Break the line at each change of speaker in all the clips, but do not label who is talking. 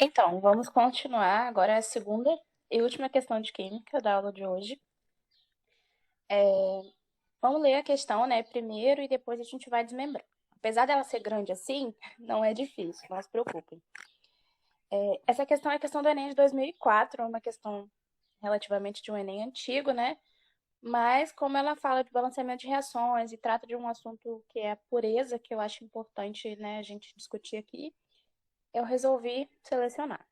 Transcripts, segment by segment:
Então, vamos continuar. Agora é a segunda e última questão de química da aula de hoje. Vamos ler a questão, né, primeiro e depois a gente vai desmembrando. Apesar dela ser grande assim, não é difícil, não se preocupem. Essa questão é a questão do Enem de 2004, é uma questão relativamente de um Enem antigo, né? Mas como ela fala de balanceamento de reações e trata de um assunto que é a pureza, que eu acho importante, né, a gente discutir aqui, eu resolvi selecionar.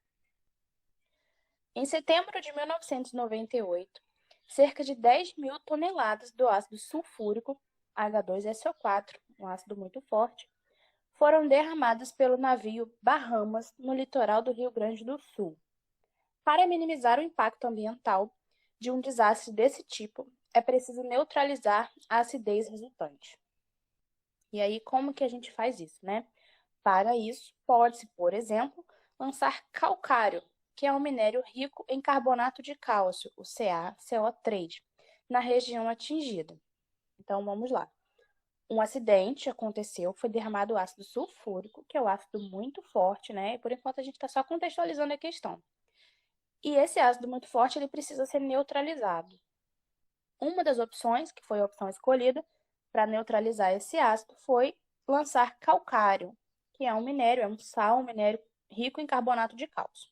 Em setembro de 1998, cerca de 10 mil toneladas do ácido sulfúrico, H2SO4, um ácido muito forte, foram derramadas pelo navio Bahamas no litoral do Rio Grande do Sul. Para minimizar o impacto ambiental de um desastre desse tipo, é preciso neutralizar a acidez resultante. E aí, como que a gente faz isso, né? Para isso, pode-se, por exemplo, lançar calcário, que é um minério rico em carbonato de cálcio, o CaCO3, na região atingida. Então, vamos lá. Um acidente aconteceu, foi derramado ácido sulfúrico, que é um ácido muito forte, né? E por enquanto a gente está só contextualizando a questão. E esse ácido muito forte, ele precisa ser neutralizado. Uma das opções, que foi a opção escolhida para neutralizar esse ácido, foi lançar calcário, que é um minério, é um sal, um minério rico em carbonato de cálcio.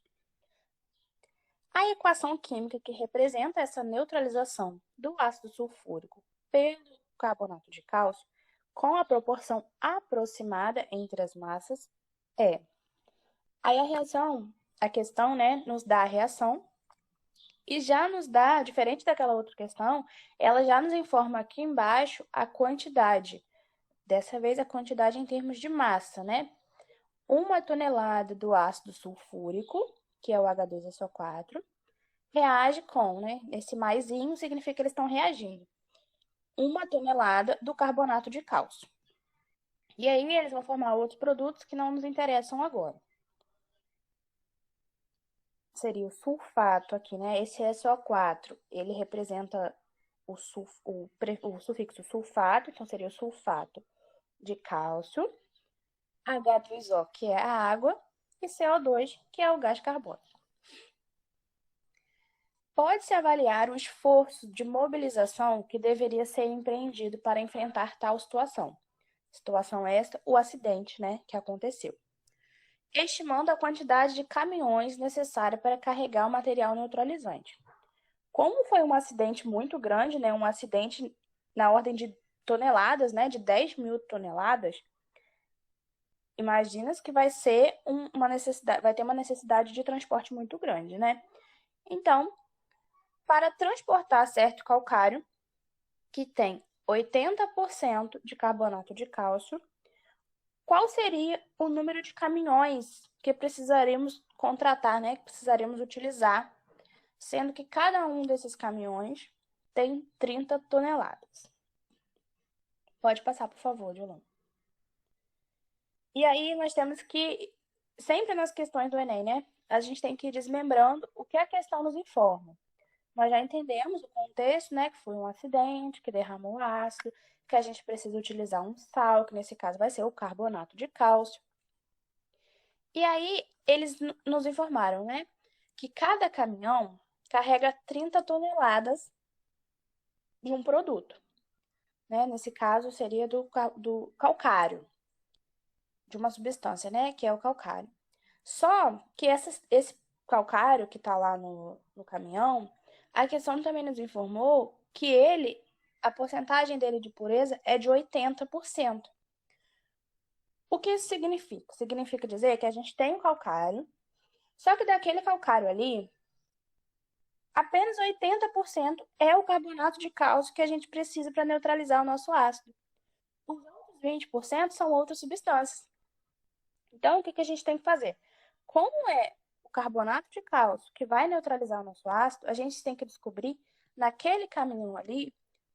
A equação química que representa essa neutralização do ácido sulfúrico pelo carbonato de cálcio, com a proporção aproximada entre as massas, é. Aí a questão, né, nos dá a reação e já nos dá, diferente daquela outra questão, ela já nos informa aqui embaixo a quantidade. Dessa vez a quantidade em termos de massa, né? 1 tonelada do ácido sulfúrico, que é o H2SO4, reage com, né? Esse maisinho significa que eles estão reagindo. 1 tonelada do carbonato de cálcio. E aí eles vão formar outros produtos que não nos interessam agora. Seria o sulfato aqui, né? Esse SO4, ele representa o sufixo sulfato, então seria o sulfato de cálcio, H2O, que é a água, e CO2, que é o gás carbônico. Pode-se avaliar o esforço de mobilização que deveria ser empreendido para enfrentar tal situação. Situação esta, o acidente, né, que aconteceu. Estimando a quantidade de caminhões necessária para carregar o material neutralizante. Como foi um acidente muito grande, né, um acidente na ordem de toneladas, né, de 10 mil toneladas, imagina que vai ser uma necessidade, vai ter uma necessidade de transporte muito grande, né? Então, para transportar certo calcário, que tem 80% de carbonato de cálcio, qual seria o número de caminhões que precisaremos contratar, né? Que precisaremos utilizar, sendo que cada um desses caminhões tem 30 toneladas. Pode passar, por favor, Yolanda. E aí nós temos que, sempre nas questões do Enem, né? A gente tem que ir desmembrando o que a questão nos informa. Nós já entendemos o contexto, né? Que foi um acidente, que derramou ácido, que a gente precisa utilizar um sal, que nesse caso vai ser o carbonato de cálcio. E aí eles nos informaram, né? Que cada caminhão carrega 30 toneladas de um produto. Né? Nesse caso, seria do calcário, de uma substância, né? Que é o calcário. Só que esse calcário que está lá no caminhão, a questão também nos informou que a porcentagem dele de pureza é de 80%. O que isso significa? Significa dizer que a gente tem um calcário, só que daquele calcário ali, apenas 80% é o carbonato de cálcio que a gente precisa para neutralizar o nosso ácido. Os outros 20% são outras substâncias. Então, o que a gente tem que fazer? Como é o carbonato de cálcio que vai neutralizar o nosso ácido, a gente tem que descobrir naquele caminhão ali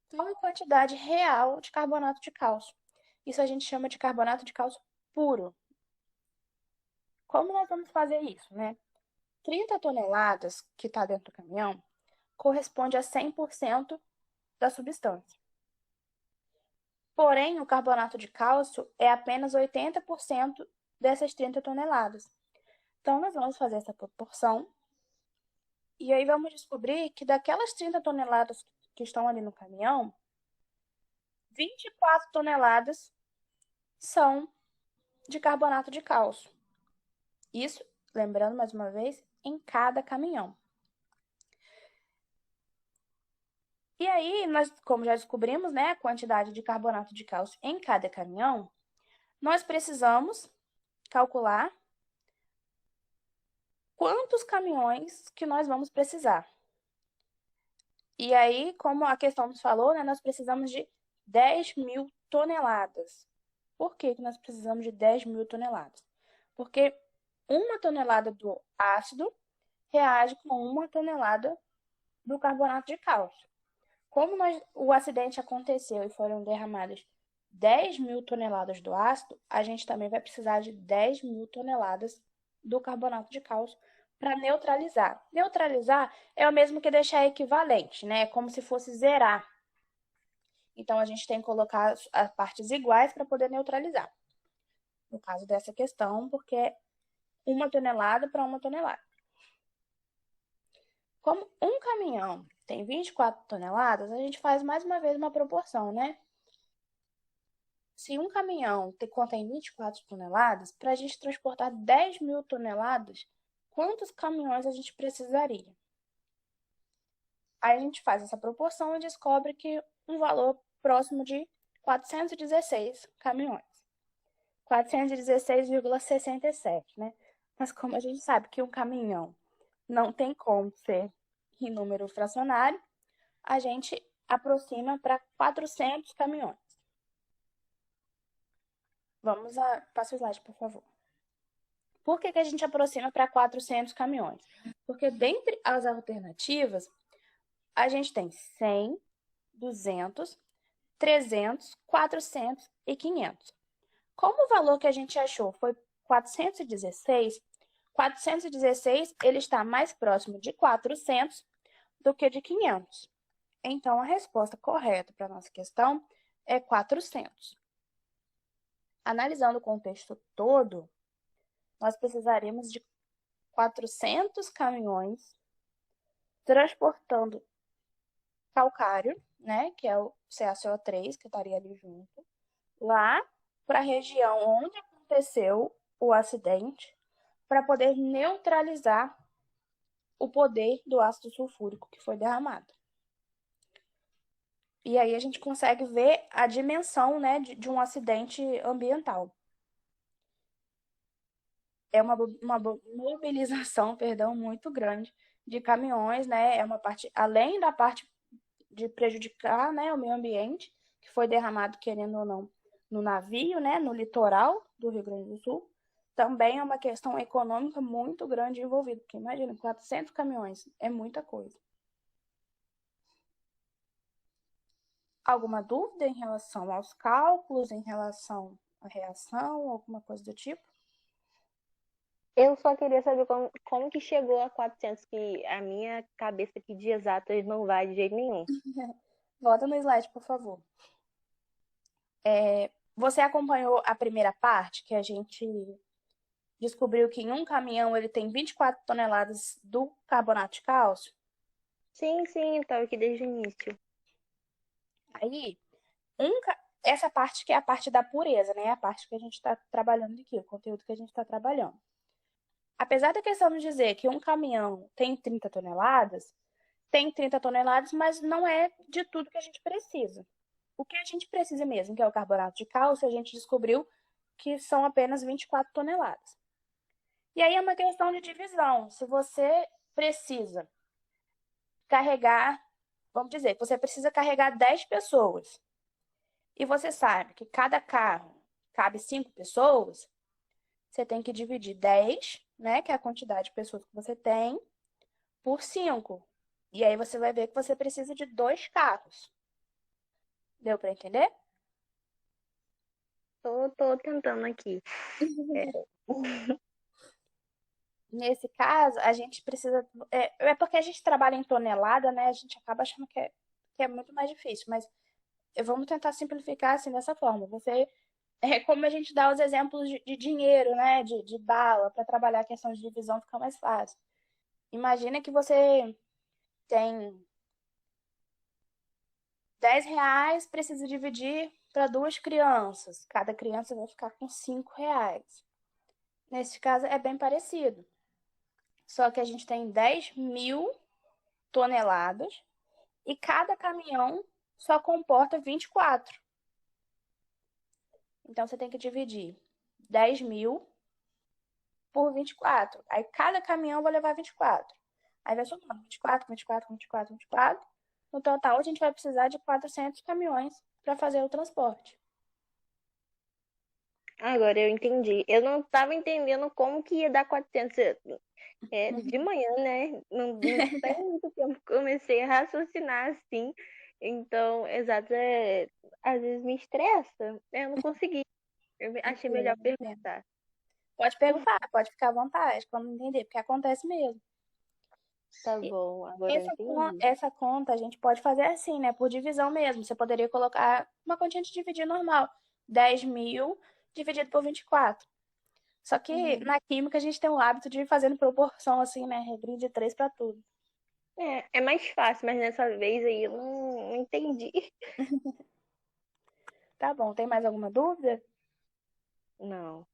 qual a quantidade real de carbonato de cálcio. Isso a gente chama de carbonato de cálcio puro. Como nós vamos fazer isso, né? 30 toneladas que está dentro do caminhão corresponde a 100% da substância. Porém, o carbonato de cálcio é apenas 80% dessas 30 toneladas. Então, nós vamos fazer essa proporção e aí vamos descobrir que daquelas 30 toneladas que estão ali no caminhão, 24 toneladas são de carbonato de cálcio. Isso, lembrando mais uma vez, em cada caminhão. E aí, nós, como já descobrimos, né, a quantidade de carbonato de cálcio em cada caminhão, nós precisamos calcular quantos caminhões que nós vamos precisar. E aí, como a questão nos falou, né, nós precisamos de 10.000 toneladas. Por que que nós precisamos de 10.000 toneladas? Porque uma tonelada do ácido reage com uma tonelada do carbonato de cálcio. Como o acidente aconteceu e foram derramadas 10.000 toneladas do ácido, a gente também vai precisar de 10.000 toneladas do carbonato de cálcio para neutralizar. Neutralizar é o mesmo que deixar equivalente, né? É como se fosse zerar. Então, a gente tem que colocar as partes iguais para poder neutralizar. No caso dessa questão, porque é uma tonelada para uma tonelada. Como um caminhão tem 24 toneladas, a gente faz mais uma vez uma proporção, né? Se um caminhão contém 24 toneladas, para a gente transportar 10.000 toneladas, quantos caminhões a gente precisaria? Aí a gente faz essa proporção e descobre que um valor próximo de 416 caminhões. 416,67, né? Mas como a gente sabe que um caminhão não tem como ser em número fracionário, a gente aproxima para 400 caminhões. Passa o slide, por favor. Por que que a gente aproxima para 400 caminhões? Porque dentre as alternativas, a gente tem 100, 200, 300, 400 e 500. Como o valor que a gente achou foi 416, 416 ele está mais próximo de 400 do que de 500. Então, a resposta correta para a nossa questão é 400. Analisando o contexto todo, nós precisaremos de 400 caminhões transportando calcário, né, que é o CaCO3, que estaria ali junto, lá para a região onde aconteceu o acidente, para poder neutralizar o poder do ácido sulfúrico que foi derramado. E aí a gente consegue ver a dimensão, né, de um acidente ambiental. É uma mobilização, perdão, muito grande de caminhões, né? É uma parte, além da parte de prejudicar, né, o meio ambiente, que foi derramado, querendo ou não, no navio, né, no litoral do Rio Grande do Sul, também é uma questão econômica muito grande envolvida, porque imagina, 400 caminhões é muita coisa. Alguma dúvida em relação aos cálculos, em relação à reação, alguma coisa do tipo?
Eu só queria saber como que chegou a 400, que a minha cabeça aqui de exatas não vai de jeito nenhum.
Volta no slide, por favor. Você acompanhou a primeira parte, que a gente descobriu que em um caminhão ele tem 24 toneladas do carbonato de cálcio?
Sim, sim, eu tava aqui desde o início.
Aí, essa parte que é a parte da pureza, né? A parte que a gente está trabalhando aqui, o conteúdo que a gente está trabalhando. Apesar da questão de dizer que um caminhão tem 30 toneladas, mas não é de tudo que a gente precisa. O que a gente precisa mesmo, que é o carbonato de cálcio, a gente descobriu que são apenas 24 toneladas. E aí é uma questão de divisão. Se você precisa carregar, vamos dizer, que você precisa carregar 10 pessoas, e você sabe que cada carro cabe 5 pessoas, você tem que dividir 10, né, que é a quantidade de pessoas que você tem, por 5. E aí você vai ver que você precisa de 2 carros. Deu para entender?
Tô tentando aqui. É,
Nesse caso, a gente precisa. É porque a gente trabalha em tonelada, né? A gente acaba achando que é muito mais difícil. Mas vamos tentar simplificar assim dessa forma. Você É como a gente dá os exemplos de dinheiro, né? De bala, para trabalhar a questão de divisão fica mais fácil. Imagina que você tem R$ 10, precisa dividir para duas crianças. Cada criança vai ficar com R$ 5. Nesse caso é bem parecido. Só que a gente tem 10.000 toneladas e cada caminhão só comporta 24. Então você tem que dividir 10.000 por 24. Aí cada caminhão vai levar 24. Aí vai somando 24, 24, 24, 24. No total, a gente vai precisar de 400 caminhões para fazer o transporte.
Agora eu entendi. Eu não estava entendendo como que ia dar 400 de manhã, né? Não tem muito tempo que comecei a raciocinar assim. Então, exato, às vezes me estressa. Eu não consegui. Achei melhor perguntar.
Pode perguntar, pode ficar à vontade quando entender, porque acontece mesmo.
Tá
E
bom, agora eu entendi.
essa conta a gente pode fazer assim, né? Por divisão mesmo. Você poderia colocar uma continha de dividir normal. 10.000 dividido por 24. Só que
Uhum.
na química a gente tem o hábito de ir fazendo proporção assim, né? Regrinha de 3 para tudo.
É mais fácil, mas nessa vez aí eu não entendi.
Tá bom, tem mais alguma dúvida?
Não.